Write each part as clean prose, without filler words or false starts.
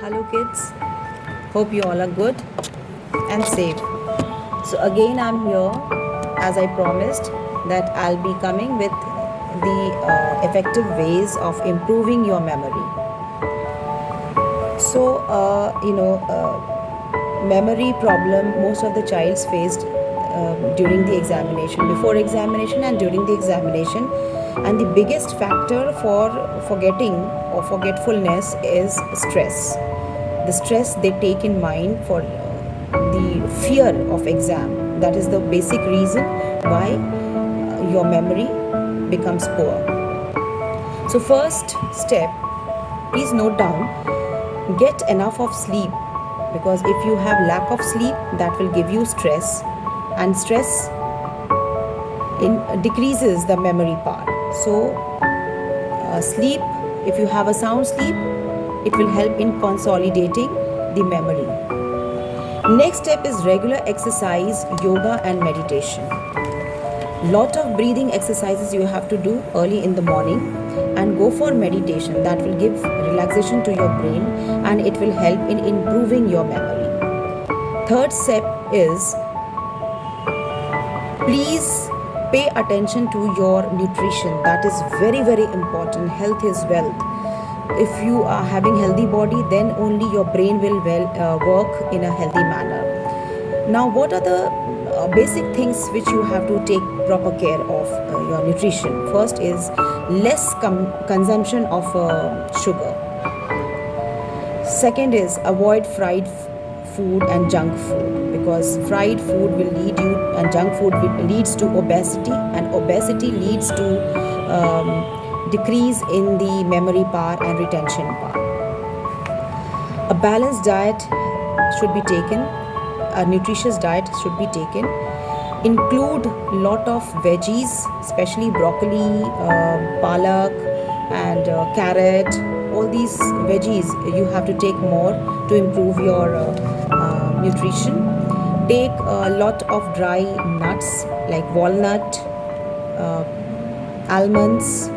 Hello kids, hope you all are good and safe. So again I'm here as I promised that I'll be coming with the effective ways of improving your memory. So memory problem most of the childs faced during the examination, before examination and during the examination, and the biggest factor for forgetting or forgetfulness is stress. The stress they take in mind for the fear of exam, that is the basic reason why your memory becomes poor. So first step, please note down, get enough of sleep, because if you have lack of sleep, that will give you stress, and stress decreases the memory power. So sleep, if you have a sound sleep, it will help in consolidating the memory. Next step is regular exercise, yoga and meditation. Lot of breathing exercises you have to do early in the morning, and go for meditation. That will give relaxation to your brain and it will help in improving your memory. Third step is, please pay attention to your nutrition. That is very very important. Health is wealth. If you are having healthy body, then only your brain will work in a healthy manner. Now, what are the basic things which you have to take proper care of your nutrition? First is less consumption of sugar. Second is avoid fried food and junk food, because fried food will lead you, and junk food leads to obesity, and obesity leads to decrease in the memory power and retention power. A balanced diet should be taken. A nutritious diet should be taken. Include lot of veggies, especially broccoli, palak, and carrot. All these veggies you have to take more to improve your nutrition. Take a lot of dry nuts like walnut, almonds,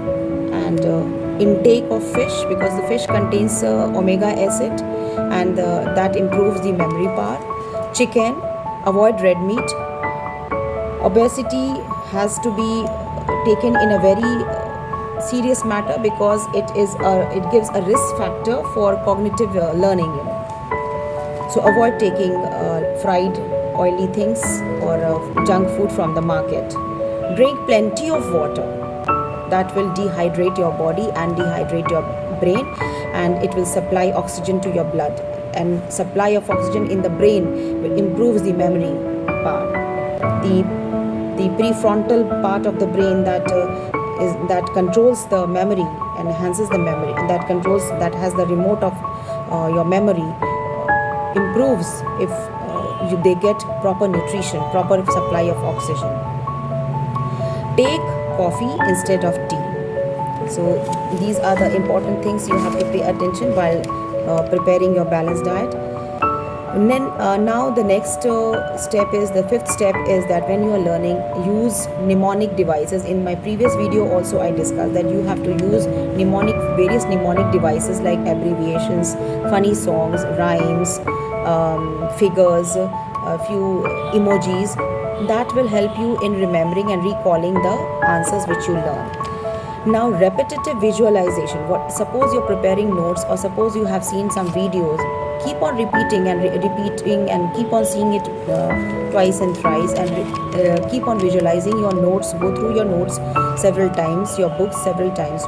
and intake of fish, because the fish contains omega acid, and that improves the memory power. Chicken, avoid red meat. Obesity has to be taken in a very serious matter, because it gives a risk factor for cognitive learning. So avoid taking fried oily things or junk food from the market. Drink plenty of water. That will dehydrate your body and dehydrate your brain, and it will supply oxygen to your blood, and supply of oxygen in the brain will improves the memory part. The prefrontal part of the brain that controls the memory, enhances the memory, and that has the remote of your memory, improves if they get proper nutrition, proper supply of oxygen. Take coffee instead of tea. So these are the important things you have to pay attention while preparing your balanced diet. And then now the next step is, the fifth step is that when you are learning, use mnemonic devices. In my previous video also I discussed that you have to use various mnemonic devices like abbreviations, funny songs, rhymes, figures, a few emojis. That will help you in remembering and recalling the answers which you learn. Now, repetitive visualization. Suppose you're preparing notes, or suppose you have seen some videos. Keep on repeating and repeating, and keep on seeing it twice and thrice, and keep on visualizing your notes. Go through your notes several times, your books several times,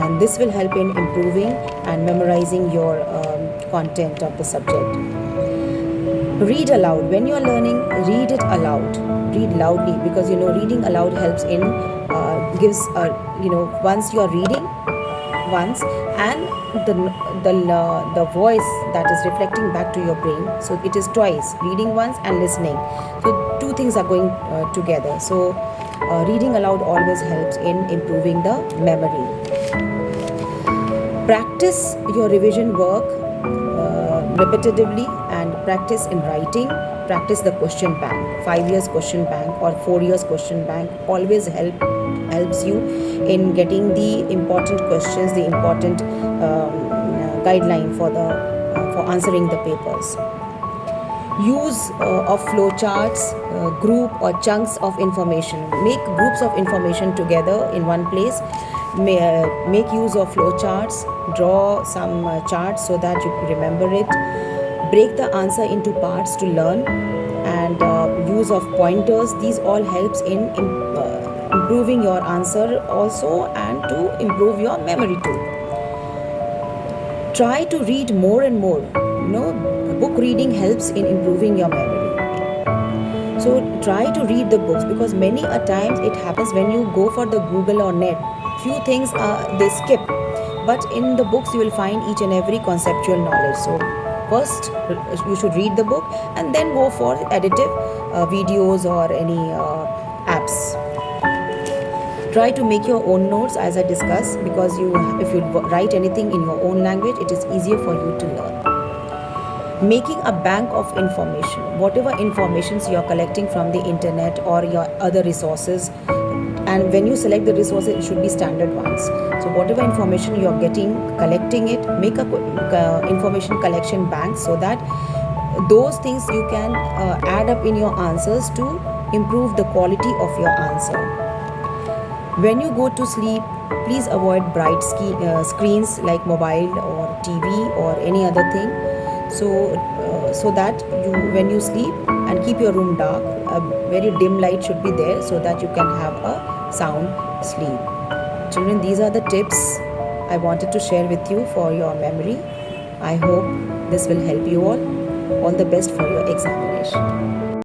and this will help in improving and memorizing your content of the subject. Read aloud. When you are learning, read it aloud. Read loudly, because reading aloud helps in gives once you are reading once, and the voice that is reflecting back to your brain, so it is twice, reading once and listening. So two things are going together. So reading aloud always helps in improving the memory. Practice your revision work repetitively, and practice in writing. Practice the question bank, 5 years question bank or 4 years question bank always helps you in getting the important questions, the important guideline for answering the papers. Use of flowcharts, group or chunks of information. Make groups of information together in one place. Make use of flowcharts. Draw some charts so that you remember it. Break the answer into parts to learn, and use of pointers. These all helps in improving your answer also, and to improve your memory too. Try to read more and more. Book reading helps in improving your memory. So try to read the books, because many a times it happens when you go for the Google or net, few things they skip, but in the books you will find each and every conceptual knowledge. So first you should read the book and then go for additive videos or any apps. Try to make your own notes, as I discussed, because if you write anything in your own language, it is easier for you to learn. Making a bank of information. Whatever informations you are collecting from the internet or your other resources, and when you select the resources, it should be standard ones. So whatever information you are collecting it, make a information collection bank, so that those things you can add up in your answers to improve the quality of your answer. When you go to sleep, please avoid bright screens like mobile or TV or any other thing. So that when you sleep, and keep your room dark, a very dim light should be there, so that you can have a sound sleep. Children, these are the tips I wanted to share with you for your memory. I hope this will help you all. All the best for your examination.